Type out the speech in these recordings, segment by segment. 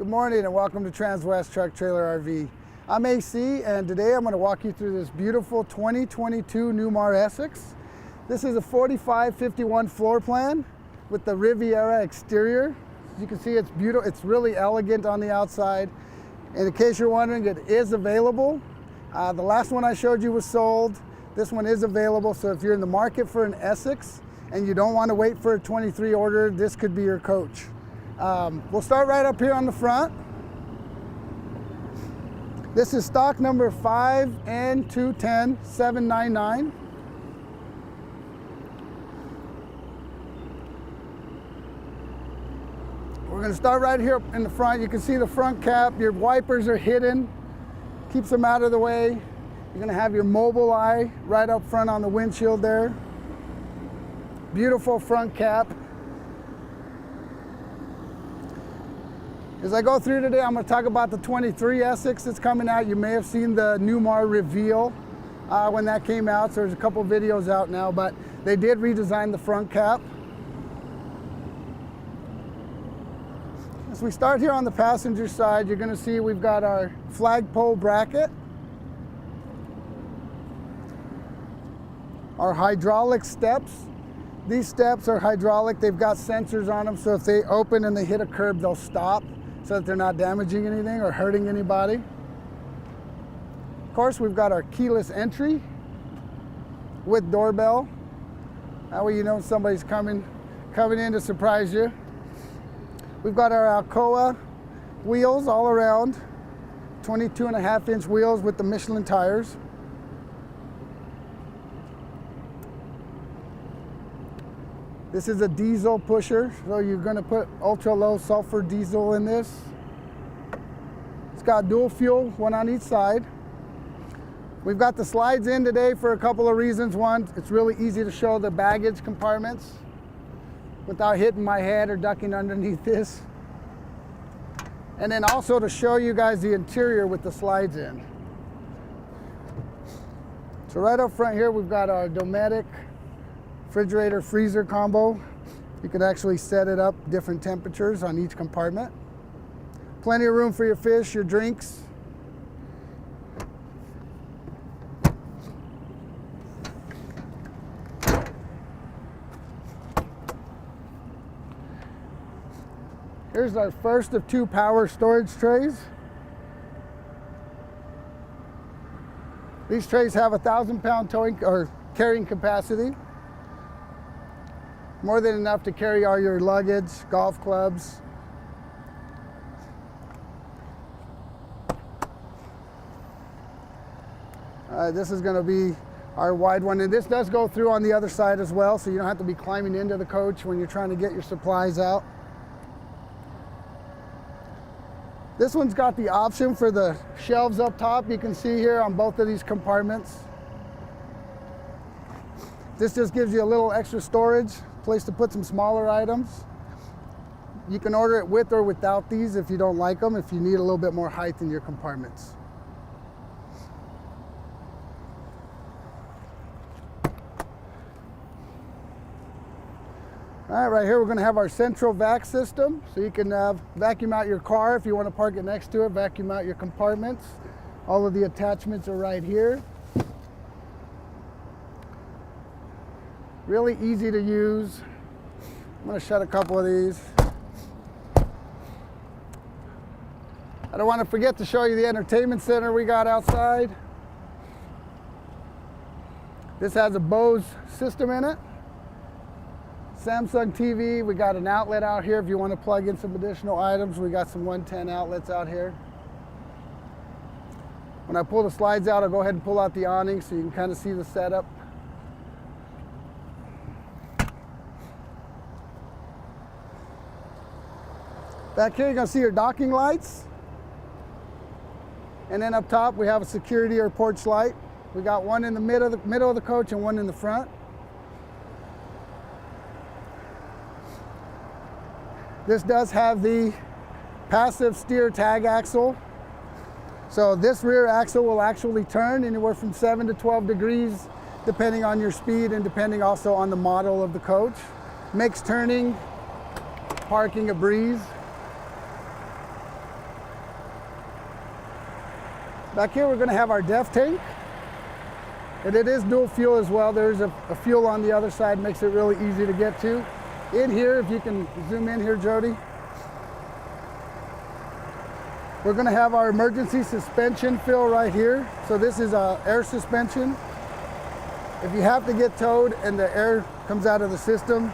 Good morning and welcome to Transwest Truck Trailer RV. I'm AC and today I'm going to walk you through this beautiful 2022 Newmar Essex. This is a 4551 floor plan with the Riviera exterior. As you can see, it's beautiful. It's really elegant on the outside. And in case you're wondering, it is available. The last one I showed you was sold. This one is available, so if you're in the market for an Essex and you don't want to wait for a 23 order, this could be your coach. We'll start right up here on the front. This is stock number 5N210799. We're going to start right here in the front. You can see the front cap. Your wipers are hidden, keeps them out of the way. You're going to have your mobile eye right up front on the windshield there. Beautiful front cap. As I go through today, I'm going to talk about the 23 Essex that's coming out. You may have seen the Newmar reveal when that came out, so there's a couple videos out now, but they did redesign the front cap. As we start here on the passenger side, you're going to see we've got our flagpole bracket, our hydraulic steps. These steps are hydraulic. They've got sensors on them, so if they open and they hit a curb, they'll stop so that they're not damaging anything or hurting anybody. Of course, we've got our keyless entry with doorbell. That way you know somebody's coming in to surprise you. We've got our Alcoa wheels all around, 22.5-inch wheels with the Michelin tires. This is a diesel pusher, so you're going to put ultra low sulfur diesel in this. It's got dual fuel, one on each side. We've got the slides in today for a couple of reasons. One, it's really easy to show the baggage compartments without hitting my head or ducking underneath this. And then also to show you guys the interior with the slides in. So right up front here, we've got our Dometic refrigerator freezer combo. You can actually set it up different temperatures on each compartment. Plenty of room for your fish, your drinks. Here's our first of 2 power storage trays. These trays have 1,000-pound towing or carrying capacity. More than enough to carry all your luggage, golf clubs. This is going to be our wide one, and this does go through on the other side as well, so you don't have to be climbing into the coach when you're trying to get your supplies out. This one's got the option for the shelves up top. You can see here on both of these compartments. This just gives you a little extra storage, place to put some smaller items. You can order it with or without these if you don't like them, if you need a little bit more height in your compartments. All right, right here we're going to have our central vac system, so you can vacuum out your car if you want to park it next to it, vacuum out your compartments. All of the attachments are right here. Really easy to use. I'm going to shut a couple of these. I don't want to forget to show you the entertainment center we got outside. This has a Bose system in it. Samsung TV. We got an outlet out here if you want to plug in some additional items. We got some 110 outlets out here. When I pull the slides out, I'll go ahead and pull out the awning so you can kind of see the setup. Back here, you're going to see your docking lights. And then up top, we have a security or porch light. We got one in the middle of the coach and one in the front. This does have the passive steer tag axle. So this rear axle will actually turn anywhere from 7 to 12 degrees, depending on your speed and depending also on the model of the coach. Makes turning, parking a breeze. Back here we're going to have our DEF tank. And it is dual fuel as well. There's a fuel on the other side, makes it really easy to get to. In here, if you can zoom in here, Jody. We're going to have our emergency suspension fill right here. So this is air suspension. If you have to get towed and the air comes out of the system,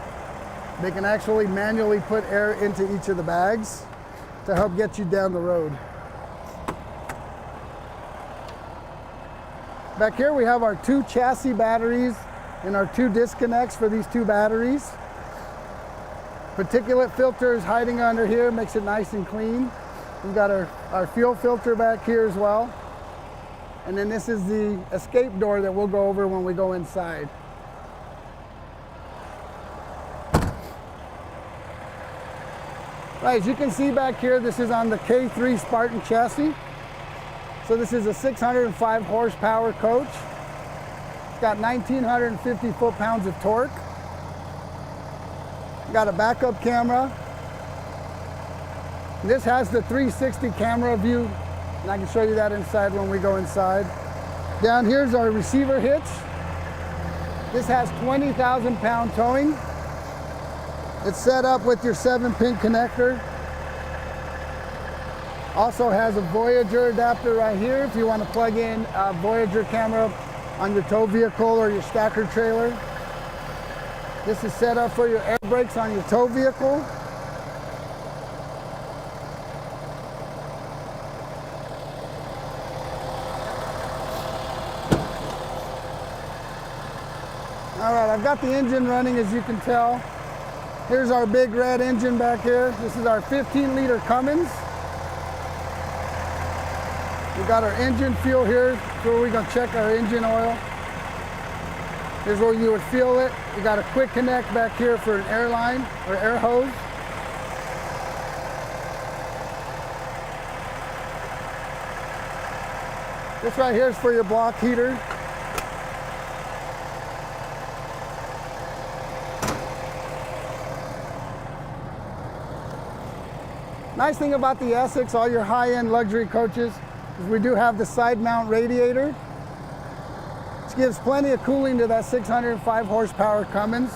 they can actually manually put air into each of the bags to help get you down the road. Back here we have our 2 chassis batteries and our 2 disconnects for these 2 batteries. Particulate filter is hiding under here, makes it nice and clean. We've got our fuel filter back here as well. And then this is the escape door that we'll go over when we go inside. Right, as you can see back here, this is on the K3 Spartan chassis. So this is a 605 horsepower coach. It's got 1,950 foot-pounds of torque. Got a backup camera. This has the 360 camera view, and I can show you that inside when we go inside. Down here's our receiver hitch. This has 20,000 pound towing. It's set up with your 7-pin connector. Also has a Voyager adapter right here if you want to plug in a Voyager camera on your tow vehicle or your stacker trailer. This is set up for your air brakes on your tow vehicle. All right, I've got the engine running, as you can tell. Here's our big red engine back here. This is our 15-liter Cummins. We've got our engine fuel here, so we're going to check our engine oil. Here's where you would fuel it. You got a quick connect back here for an air line or air hose. This right here is for your block heater. Nice thing about the Essex, all your high-end luxury coaches, is we do have the side mount radiator, which gives plenty of cooling to that 605 horsepower Cummins.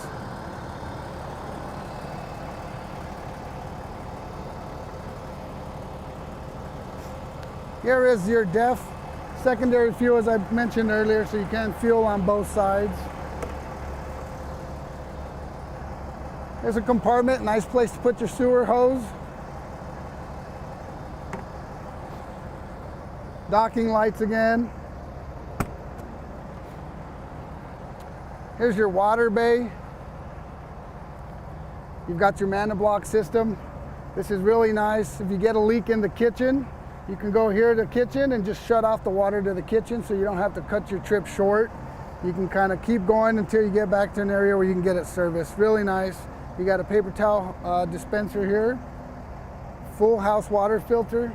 Here is your DEF secondary fuel, as I mentioned earlier, so you can fuel on both sides. There's a compartment, nice place to put your sewer hose. Docking lights again. Here's your water bay. You've got your mana block system. This is really nice. If you get a leak in the kitchen, you can go here to the kitchen and just shut off the water to the kitchen so you don't have to cut your trip short. You can kind of keep going until you get back to an area where you can get it serviced. Really nice. You got a paper towel dispenser here, full house water filter,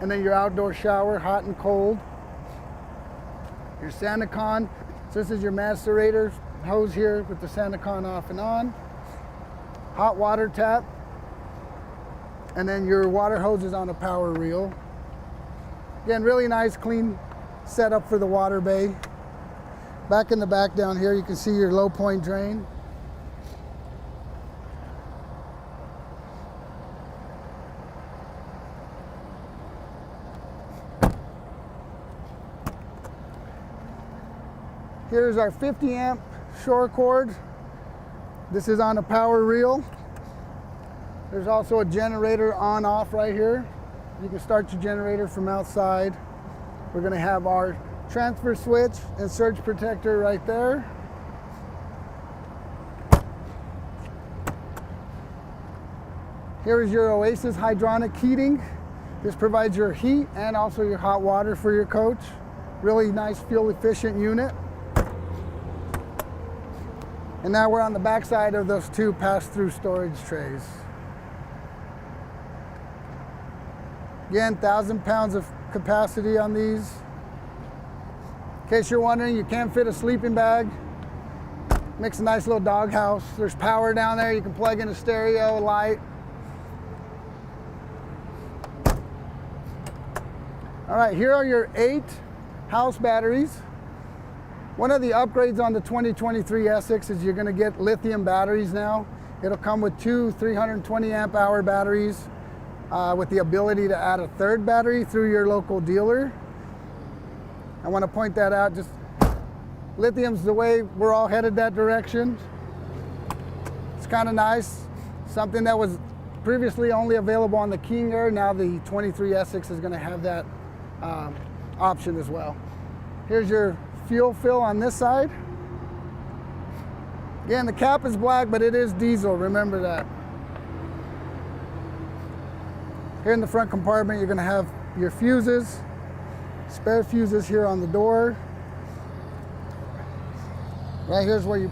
and then your outdoor shower, hot and cold. Your SaniCon. So this is your macerator hose here with the SaniCon off and on. Hot water tap. And then your water hose is on a power reel. Again, really nice, clean setup for the water bay. Back in the back down here, you can see your low point drain. Here's our 50 amp shore cord. This is on a power reel. There's also a generator on off right here. You can start your generator from outside. We're going to have our transfer switch and surge protector right there. Here is your Oasis hydronic heating. This provides your heat and also your hot water for your coach. Really nice fuel efficient unit. And now we're on the back side of those 2 pass-through storage trays. Again, 1,000 pounds of capacity on these. In case you're wondering, you can't fit a sleeping bag. Makes a nice little doghouse. There's power down there. You can plug in a stereo, light. All right, here are your 8 house batteries. One of the upgrades on the 2023 Essex is you're going to get lithium batteries now. It'll come with 2 320 amp hour batteries with the ability to add a 3rd battery through your local dealer. I want to point that out. Just lithium's the way we're all headed that direction. It's kind of nice. Something that was previously only available on the King Air, now the 23 Essex is going to have that option as well. Here's your fuel fill on this side. Again, the cap is black, but it is diesel, remember that. Here in the front compartment, you're going to have your fuses, spare fuses here on the door. Right here's where you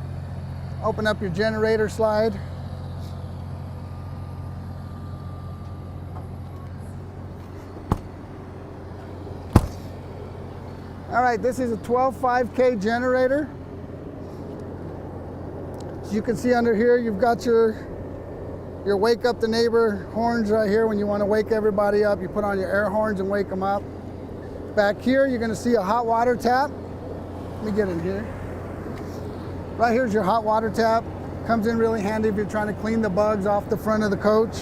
open up your generator slide. All right, this is a 12.5K generator. As you can see under here, you've got your wake up the neighbor horns right here. When you want to wake everybody up, you put on your air horns and wake them up. Back here, you're going to see a hot water tap. Let me get in here. Right here's your hot water tap. Comes in really handy if you're trying to clean the bugs off the front of the coach.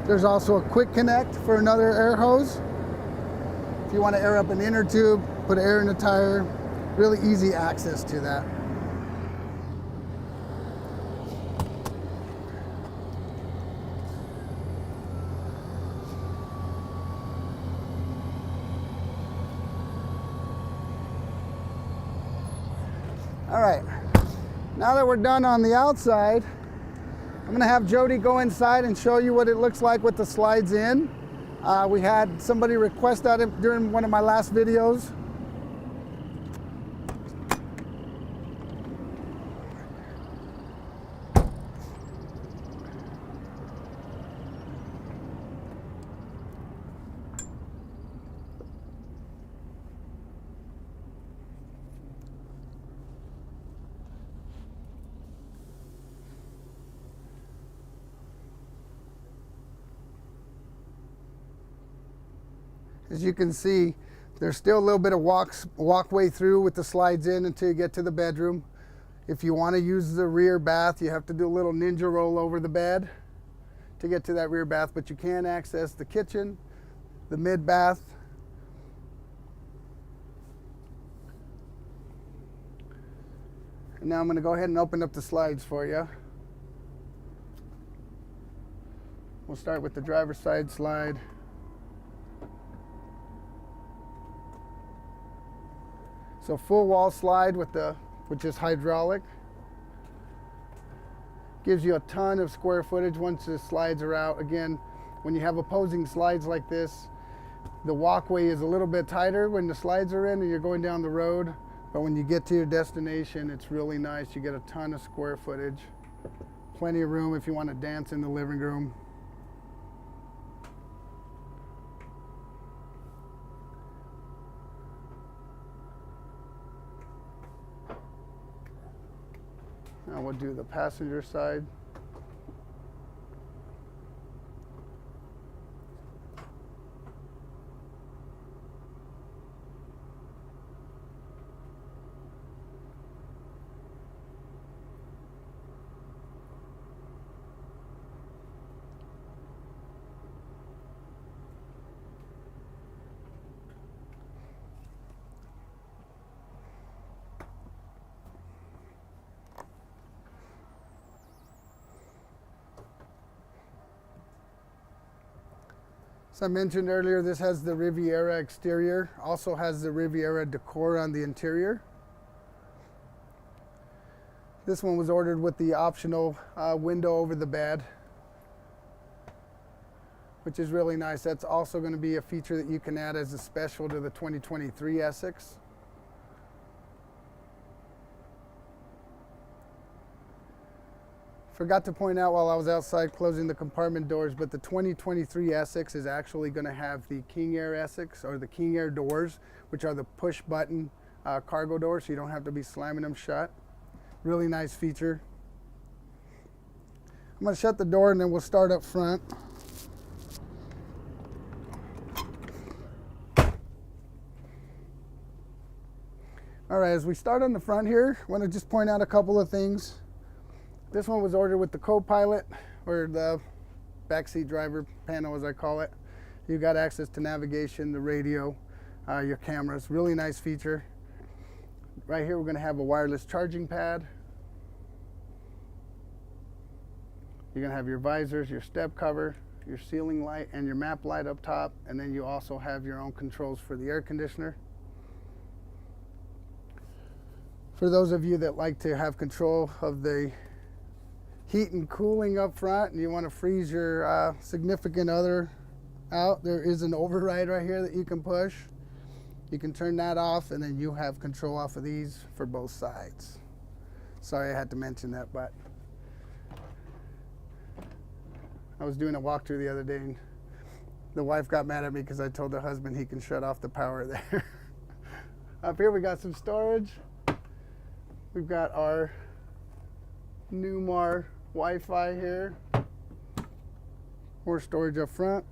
There's also a quick connect for another air hose. If you want to air up an inner tube, put air in the tire, really easy access to that. All right, now that we're done on the outside, I'm gonna have Jody go inside and show you what it looks like with the slides in. We had somebody request that during one of my last videos. As you can see, there's still a little bit of walkway through with the slides in until you get to the bedroom. If you want to use the rear bath, you have to do a little ninja roll over the bed to get to that rear bath, but you can access the kitchen, the mid bath. And now I'm going to go ahead and open up the slides for you. We'll start with the driver's side slide. So full wall slide which is hydraulic. Gives you a ton of square footage once the slides are out. Again, when you have opposing slides like this, the walkway is a little bit tighter when the slides are in and you're going down the road. But when you get to your destination, it's really nice. You get a ton of square footage. Plenty of room if you want to dance in the living room. Now we'll do the passenger side. As I mentioned earlier, this has the Riviera exterior, also has the Riviera decor on the interior. This one was ordered with the optional window over the bed, which is really nice. That's also going to be a feature that you can add as a special to the 2023 Essex. Forgot to point out while I was outside closing the compartment doors, but the 2023 Essex is actually going to have the King Air Essex, or the King Air doors, which are the push button cargo doors, so you don't have to be slamming them shut. Really nice feature. I'm going to shut the door and then we'll start up front. All right, as we start on the front here, I want to just point out a couple of things. This one was ordered with the co-pilot, or the backseat driver panel as I call it. You got access to navigation, the radio, your cameras. Really nice feature. Right here we're going to have a wireless charging pad. You're going to have your visors, your step cover, your ceiling light, and your map light up top. And then you also have your own controls for the air conditioner. For those of you that like to have control of the heat and cooling up front and you want to freeze your significant other out, there is an override right here that you can push. You can turn that off and then you have control off of these for both sides. Sorry I had to mention that, but I was doing a walkthrough the other day and the wife got mad at me because I told her husband he can shut off the power there. Up here we got some storage. We've got our Newmar Wi-Fi here. More storage up front.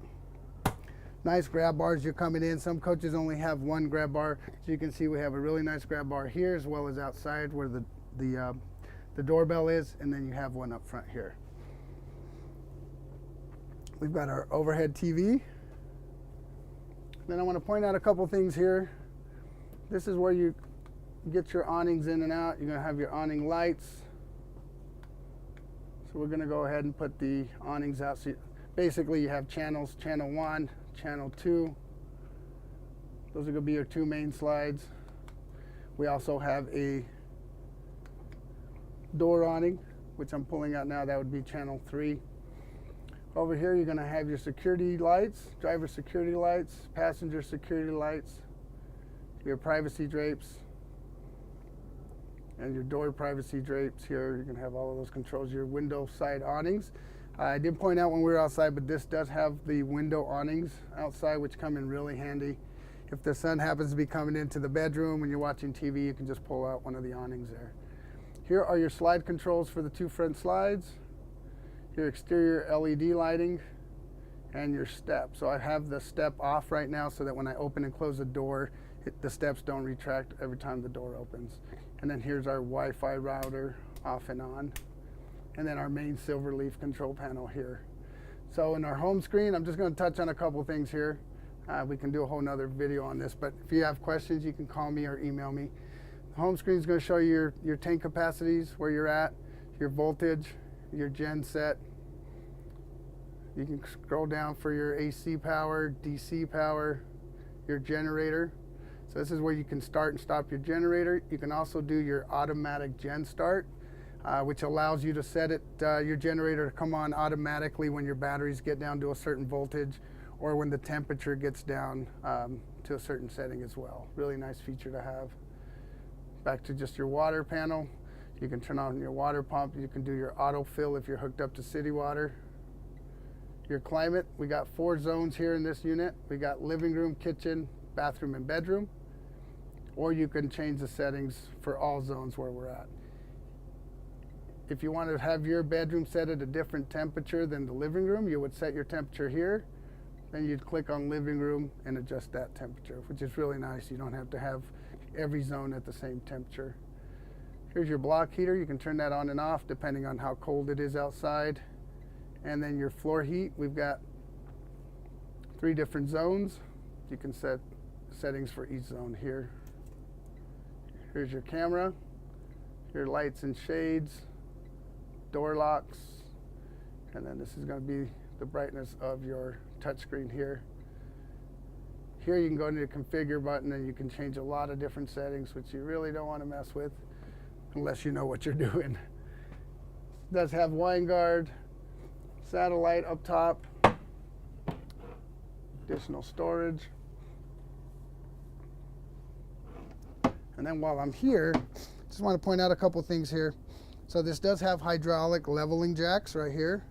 Nice grab bars you're coming in. Some coaches only have one grab bar. So you can see we have a really nice grab bar here as well as outside where the doorbell is, and then you have one up front here. We've got our overhead TV. Then I want to point out a couple things here. This is where you get your awnings in and out. You're going to have your awning lights. So we're going to go ahead and put the awnings out. So basically you have channels, channel 1, channel 2. Those are going to be your two main slides. We also have a door awning, which I'm pulling out now. That would be channel 3. Over here you're going to have your security lights, driver security lights, passenger security lights, your privacy drapes, and your door privacy drapes here. You're going to have all of those controls, your window side awnings. I did point out when we were outside, but this does have the window awnings outside, which come in really handy. If the sun happens to be coming into the bedroom when you're watching TV, you can just pull out one of the awnings there. Here are your slide controls for the two front slides, your exterior LED lighting, and your step. So I have the step off right now so that when I open and close the door, the steps don't retract every time the door opens. And then here's our Wi-Fi router off and on. And then our main silver leaf control panel here. So in our home screen, I'm just going to touch on a couple things here. We can do a whole nother video on this, but if you have questions, you can call me or email me. The home screen is going to show you your tank capacities, where you're at, your voltage, your gen set. You can scroll down for your AC power, DC power, your generator. So this is where you can start and stop your generator. You can also do your automatic gen start, which allows you to set it, your generator to come on automatically when your batteries get down to a certain voltage or when the temperature gets down to a certain setting as well. Really nice feature to have. Back to just your water panel. You can turn on your water pump. You can do your autofill if you're hooked up to city water. Your climate, we got 4 zones here in this unit. We got living room, kitchen, bathroom, and bedroom. Or you can change the settings for all zones where we're at. If you want to have your bedroom set at a different temperature than the living room, you would set your temperature here. Then you'd click on living room and adjust that temperature, which is really nice. You don't have to have every zone at the same temperature. Here's your block heater. You can turn that on and off depending on how cold it is outside. And then your floor heat, we've got 3 different zones. You can set settings for each zone here. Here's your camera, your lights and shades, door locks, and then this is going to be the brightness of your touchscreen here. Here you can go into the configure button and you can change a lot of different settings, which you really don't want to mess with unless you know what you're doing. It does have wine guard, satellite up top, additional storage. And then while I'm here, just want to point out a couple things here. So this does have hydraulic leveling jacks right here,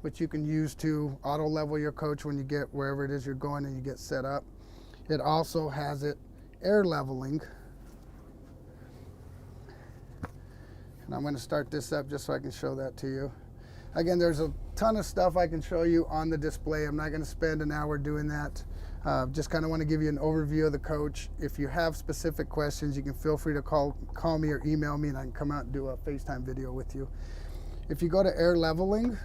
which you can use to auto level your coach when you get wherever it is you're going and you get set up. It also has it air leveling. And I'm going to start this up just so I can show that to you. Again, there's a ton of stuff I can show you on the display. I'm not going to spend an hour doing that. Just kind of want to give you an overview of the coach. If you have specific questions, you can feel free to call me or email me, and I can come out and do a FaceTime video with you. If you go to air leveling,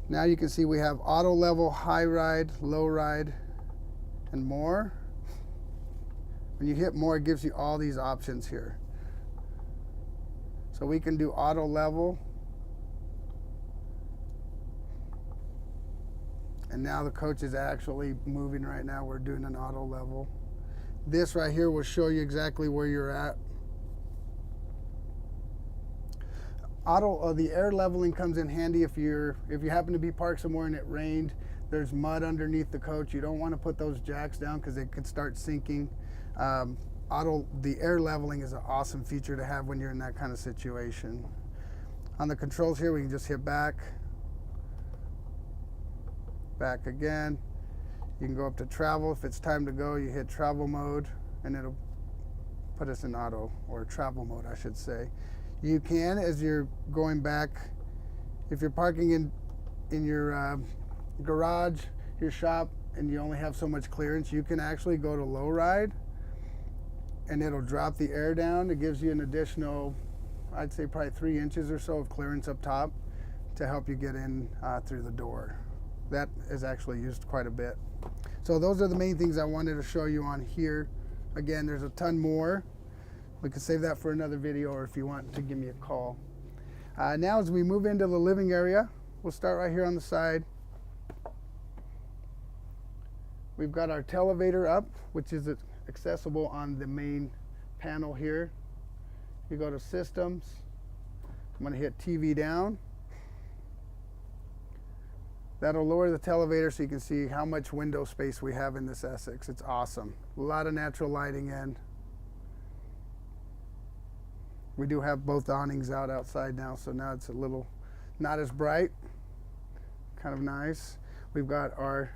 now you can see we have auto level, high ride, low ride, and more. When you hit more, it gives you all these options here. So we can do auto level. And now the coach is actually moving right now. We're doing an auto level. This right here will show you exactly where you're at. The air leveling comes in handy if you happen to be parked somewhere and it rained. There's mud underneath the coach. You don't want to put those jacks down because they could start sinking. The air leveling is an awesome feature to have when you're in that kind of situation. On the controls here, we can just hit back again. You can go up to travel. If it's time to go, you hit travel mode and it'll put us in auto, or travel mode I should say. You can, as you're going back, if you're parking in your garage, your shop, and you only have so much clearance, you can actually go to low ride and it'll drop the air down. It gives you an additional, I'd say probably 3 inches or so of clearance up top to help you get in through the door. That is actually used quite a bit. So those are the main things I wanted to show you on here. Again, there's a ton more. We can save that for another video, or if you want to give me a call. Now as we move into the living area, we'll start right here on the side. We've got our televator up, which is accessible on the main panel here. You go to systems. I'm going to hit TV down. That'll lower the televator so you can see how much window space we have in this Essex. It's awesome. A lot of natural lighting in. We do have both awnings out outside now, so now it's a little not as bright. Kind of nice. We've got our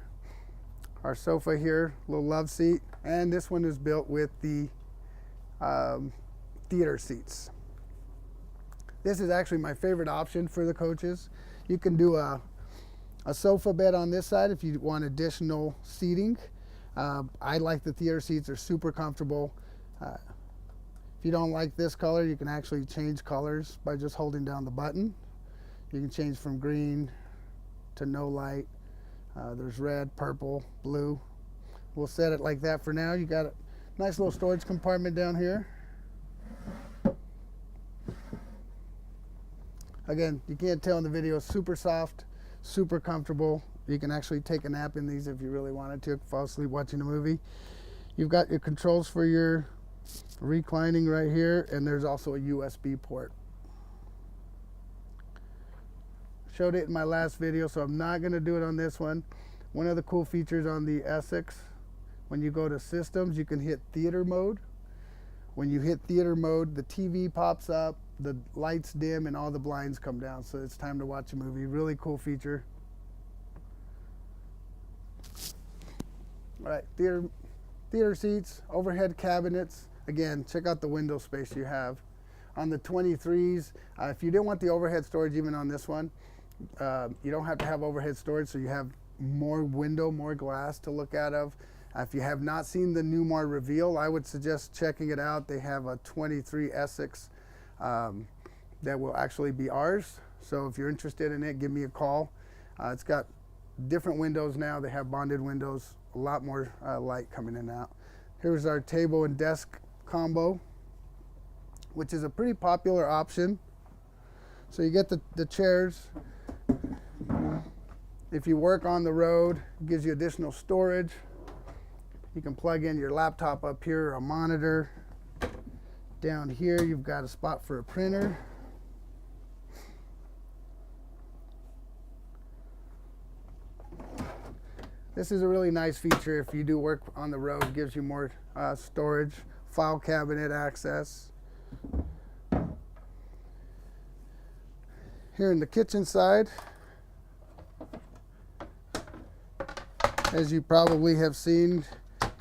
sofa here, little love seat, and this one is built with the theater seats. This is actually my favorite option for the coaches. You can do a sofa bed on this side if you want additional seating. I like the theater seats. They're super comfortable. If you don't like this color, you can actually change colors by just holding down the button. You can change from green to no light. There's red, purple, blue. We'll set it like that for now. You got a nice little storage compartment down here. Again, you can't tell in the video, super soft, super comfortable. You can actually take a nap in these if you really wanted to, fall asleep watching a movie. You've got your controls for your reclining right here, and there's also a USB port. Showed it in my last video, so I'm not going to do it on this one. One of the cool features on the Essex, when you go to systems, you can hit theater mode. When you hit theater mode, the TV pops up, the lights dim, and all the blinds come down, so it's time to watch a movie. Really cool feature. All right, theater seats, overhead cabinets. Again, check out the window space you have. On the 23s, if you didn't want the overhead storage even on this one, you don't have to have overhead storage, so you have more window, more glass to look out of. If you have not seen the Newmar reveal, I would suggest checking it out. They have a 23 Essex that will actually be ours. So if you're interested in it, give me a call. It's got different windows now. They have bonded windows, a lot more light coming in and out. Here's our table and desk combo, which is a pretty popular option. So you get the chairs. If you work on the road, it gives you additional storage. You can plug in your laptop up here, or a monitor. Down here, you've got a spot for a printer. This is a really nice feature if you do work on the road. It gives you more storage, file cabinet access. Here in the kitchen side, as you probably have seen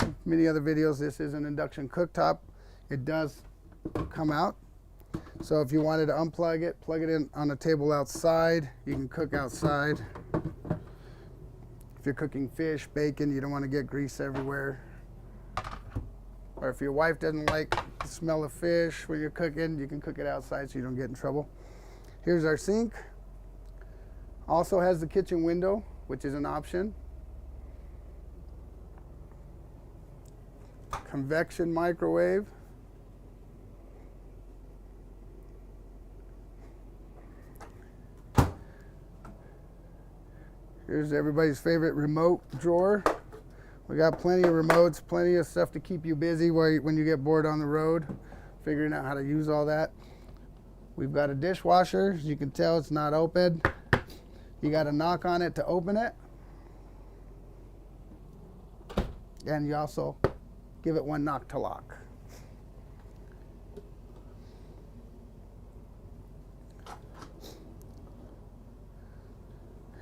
in many other videos, this is an induction cooktop. It does come out. So if you wanted to unplug it, plug it in on a table outside, you can cook outside. If you're cooking fish, bacon, you don't want to get grease everywhere. Or if your wife doesn't like the smell of fish when you're cooking, you can cook it outside so you don't get in trouble. Here's our sink. Also has the kitchen window, which is an option. Convection microwave. Here's everybody's favorite remote drawer. We got plenty of remotes, plenty of stuff to keep you busy when you get bored on the road, figuring out how to use all that. We've got a dishwasher. As you can tell, it's not open. You got to knock on it to open it. And you also give it one knock to lock.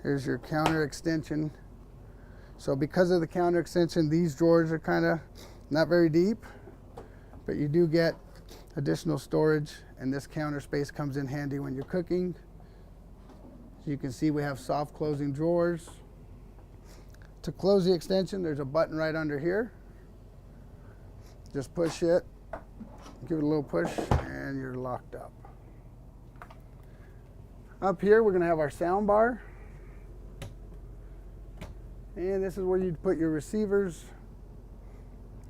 Here's your counter extension. So because of the counter extension, these drawers are kind of not very deep, but you do get additional storage, and this counter space comes in handy when you're cooking. So you can see we have soft closing drawers. To close the extension, there's a button right under here. Just push it, give it a little push, and you're locked up. Up here, we're going to have our sound bar. And this is where you put your receivers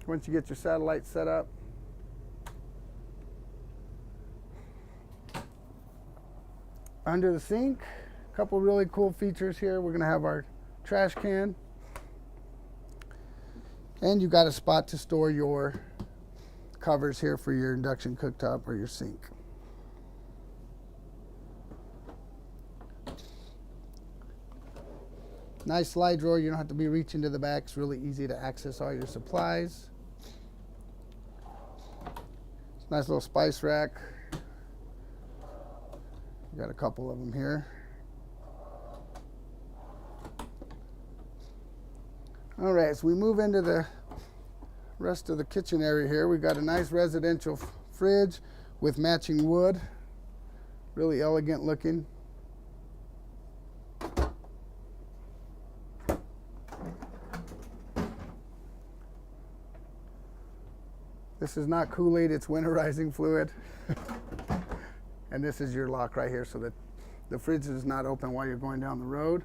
once you get your satellite set up. Under the sink, a couple really cool features here. We're going to have our trash can. And you got a spot to store your covers here for your induction cooktop or your sink. Nice slide drawer. You don't have to be reaching to the back. It's really easy to access all your supplies. Nice little spice rack. Got a couple of them here. All right, so we move into the rest of the kitchen area here. We've got a nice residential fridge with matching wood. Really elegant looking. This is not Kool-Aid, it's winterizing fluid. And this is your lock right here so that the fridge is not open while you're going down the road.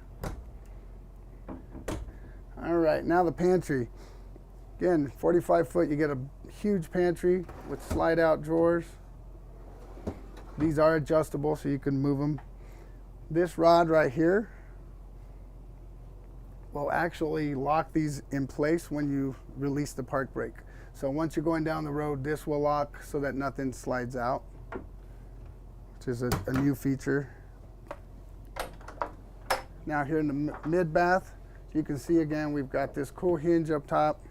All right, now the pantry. Again, 45 foot, you get a huge pantry with slide out drawers. These are adjustable so you can move them. This rod right here will actually lock these in place when you release the park brake. So once you're going down the road, this will lock so that nothing slides out, which is a new feature. Now here in the mid bath, you can see again, we've got this cool hinge up top.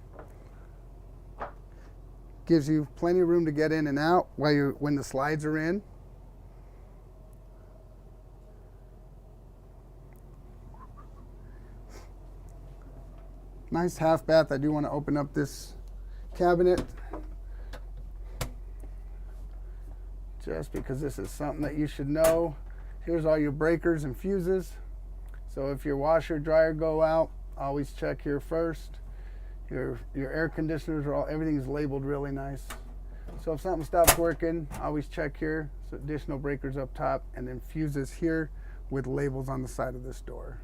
Gives you plenty of room to get in and out when the slides are in. Nice half bath. I do want to open up this cabinet just because this is something that you should know. Here's all your breakers and fuses. So if your washer dryer go out, always check here first. Your air conditioners are everything's labeled really nice. So if something stops working, always check here. So additional breakers up top and then fuses here with labels on the side of this door.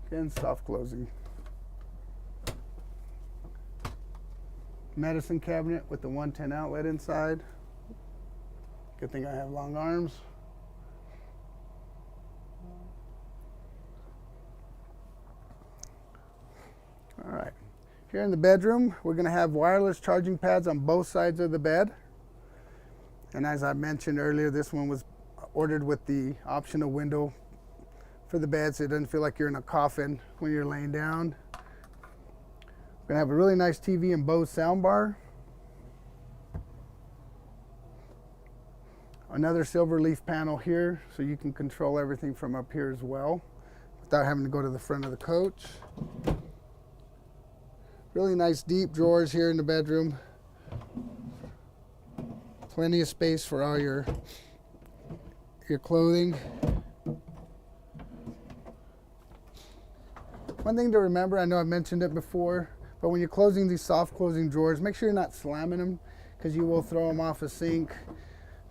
Again, soft closing. Medicine cabinet with the 110 outlet inside. Good thing I have long arms. All right, here in the bedroom, we're going to have wireless charging pads on both sides of the bed. And as I mentioned earlier, this one was ordered with the optional window for the bed so it doesn't feel like you're in a coffin when you're laying down. We're gonna have a really nice TV and Bose soundbar. Another silver leaf panel here so you can control everything from up here as well without having to go to the front of the coach. Really nice deep drawers here in the bedroom. Plenty of space for all your One thing to remember, I know I mentioned it before, but when you're closing these soft closing drawers, make sure you're not slamming them because you will throw them off a sink.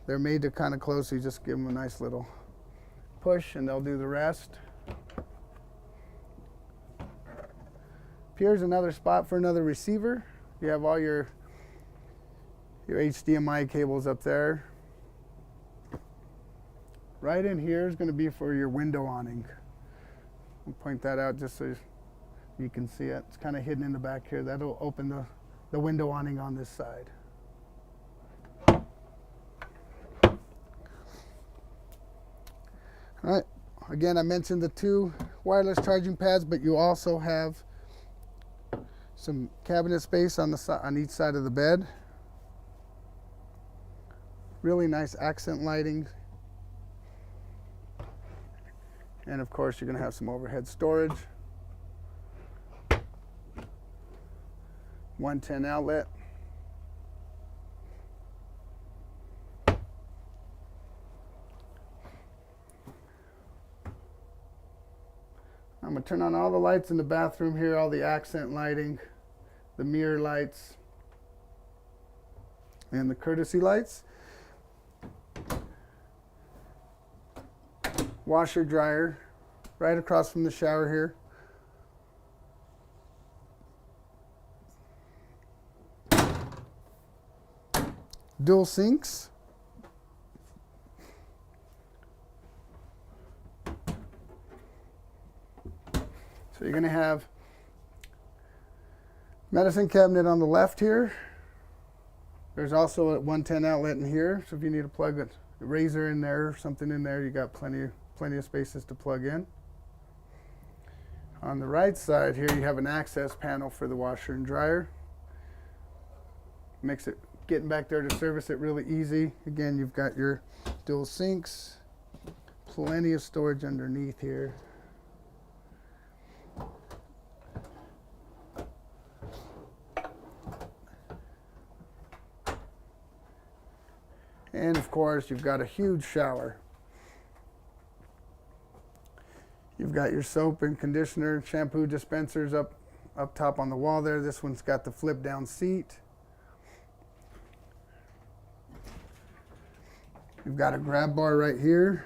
They're made to kind of close, so you just give them a nice little push and they'll do the rest. Here's another spot for another receiver. You have all your HDMI cables up there. Right in here is going to be for your window awning. I'll point that out just so you can see it. It's kind of hidden in the back here. That'll open the window awning on this side. All right, again, I mentioned the 2 wireless charging pads, but you also have some cabinet space on each side of the bed. Really nice accent lighting. And of course, you're going to have some overhead storage. 110 outlet. I'm going to turn on all the lights in the bathroom here, all the accent lighting, the mirror lights, and the courtesy lights. Washer dryer right across from the shower here. Dual sinks. So you're going to have medicine cabinet on the left here. There's also a 110 outlet in here, so if you need to plug a razor in there or something in there, you got plenty of spaces to plug in. On the right side here, you have an access panel for the washer and dryer. Makes it getting back there to service it really easy. Again, you've got your dual sinks, plenty of storage underneath here. And of course, you've got a huge shower. You've got your soap and conditioner, shampoo dispensers up top on the wall there. This one's got the flip down seat. You've got a grab bar right here.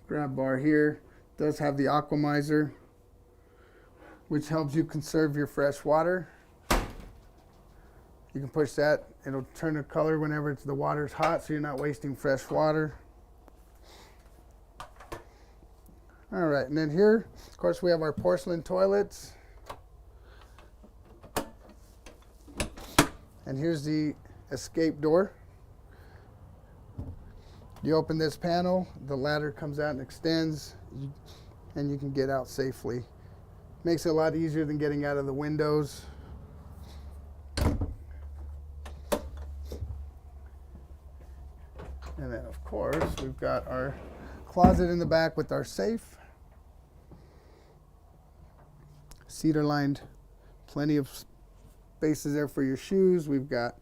Grab bar here does have the aquamizer, which helps you conserve your fresh water. You can push that, it'll turn the color whenever the water's hot, so you're not wasting fresh water. All right, and then here, of course, we have our porcelain toilets. And here's the escape door. You open this panel, the ladder comes out and extends, and you can get out safely. Makes it a lot easier than getting out of the windows. And then, of course, we've got our closet in the back with our safe. Cedar lined, plenty of spaces there for your shoes. We've got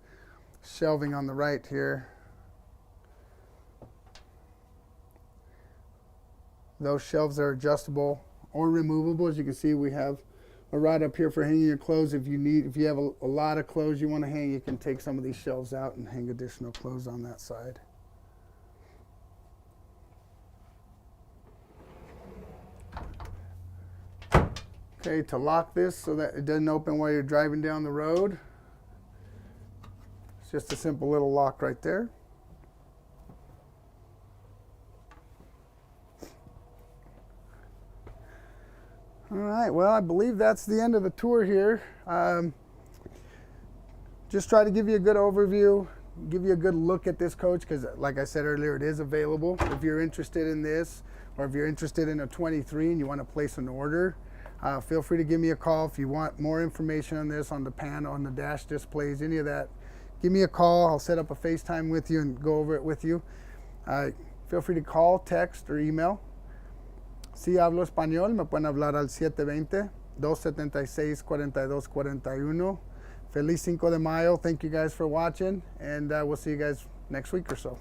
shelving on the right here. Those shelves are adjustable or removable. As you can see, we have a rod up here for hanging your clothes. If you have a lot of clothes you want to hang, you can take some of these shelves out and hang additional clothes on that side. Okay, to lock this so that it doesn't open while you're driving down the road, it's just a simple little lock right there. All right, well, I believe that's the end of the tour here. Just try to give you a good overview, give you a good look at this coach, because like I said earlier, it is available. If you're interested in this, or if you're interested in a 23 and you want to place an order, feel free to give me a call. If you want more information on this, on the panel, on the dash displays, any of that, give me a call. I'll set up a FaceTime with you and go over it with you. Feel free to call, text, or email. Si hablo español, me pueden hablar al 720-276-4241. Feliz 5 de Mayo. Thank you guys for watching, and we'll see you guys next week or so.